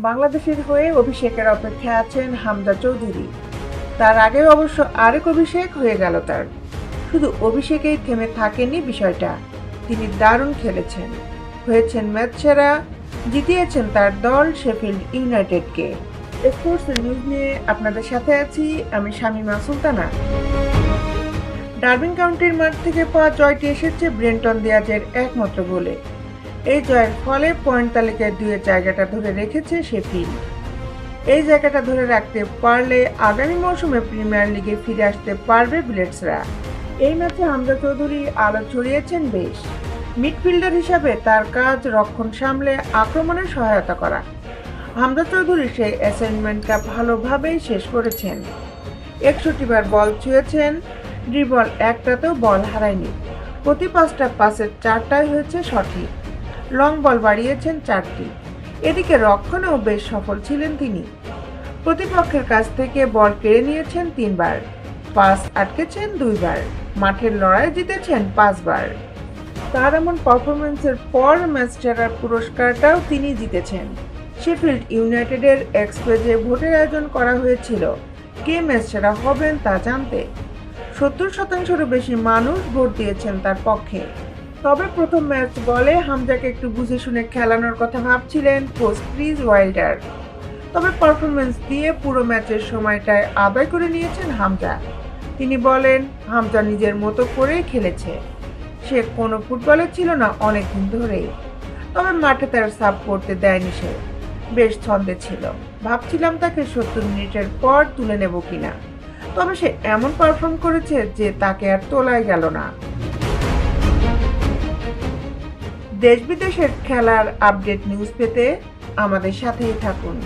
বাংলাদেশের হয়ে অভিষেকের অপেক্ষায় আছেন হামজা চৌধুরী। তার আগেও অবশ্য আরেক অভিষেক হয়ে গেল তার। শুধু অভিষেকেই থেমে থাকেনি বিষয়টা, তিনি দারুণ খেলেছেন, হয়েছেন ম্যাচ সেরা, জিতিয়েছেন তার দল শেফিল্ড ইউনাইটেডকে। স্পোর্টস নিউজ নিয়ে আপনাদের সাথে আছি আমি শামিমা সুলতানা। ডারবিন কাউন্টির মাঠ থেকে পাওয়া জয়টি এসেছে ব্রেন্টন দিয়াজের একমাত্র গোলে। এই জয়ের ফলে পয়েন্ট তালিকায় 2-এর জায়গাটা ধরে রেখেছে শেফিল্ড। এই জায়গাটা ধরে রাখতে পারলে আগামী মৌসুমে প্রিমিয়ার লিগে ফিরে আসতে পারবে বিলেটসরা। এই ম্যাচে হামজা চৌধুরী আলো ছড়িয়েছেন বেশ। মিডফিল্ডার হিসাবে তার কাজ রক্ষণ সামলে আক্রমণে সহায়তা করা। হামজা চৌধুরী সেই অ্যাসাইনমেন্টটা ভালোভাবেই শেষ করেছেন। 61 বার বল ছুঁয়েছেন, ড্রিবল একটাতেও বল হারায়নি। প্রতি 5টা পাসের 4টাই হয়েছে সঠিক। লং বল বাড়িয়েছেন 4টি। এদিকে রক্ষণেও বেশ সফল ছিলেন তিনি। প্রতিপক্ষের কাছ থেকে বল কেড়ে নিয়েছেন 3 বার, পাস আটকেছেন 2 বার, মাঠের লড়াই জিতেছেন 5 বার। তার এমন পারফরমেন্সের পর ম্যাচ সেরার পুরস্কারটাও তিনি জিতেছেন। শেফিল্ড ইউনাইটেডের এক্স পেজে ভোটের আয়োজন করা হয়েছিল কে ম্যাচ সেরা হবেন তা জানতে। 70%-এরও বেশি মানুষ ভোট দিয়েছেন তার পক্ষে। তবে প্রথম ম্যাচ বলে হামজাকে একটু বুঝে শুনে খেলানোর কথা ভাবছিলেন কোচ ক্রিস ওয়াইল্ডার। তবে পারফরমেন্স দিয়ে পুরো ম্যাচের সময়টায় আদায় করে নিয়েছেন হামজা। তিনি বলেন, হামজা নিজের মতো করেই খেলেছে। সে কোনো ফুটবলে ছিল না অনেক দিন ধরেই। তবে মাঠে তার সাব করতে দেয়নি সে। বেশ ছন্দে ছিল। ভাবছিলাম তাকে 70 মিনিটের পর তুলে নেব কিনা। তবে সে এমন পারফর্ম করেছে যে তাকে আর তোলাই গেল না। দেশ বিদেশের খেলার আপডেট নিউজ পেতে আমাদের সাথেই থাকুন।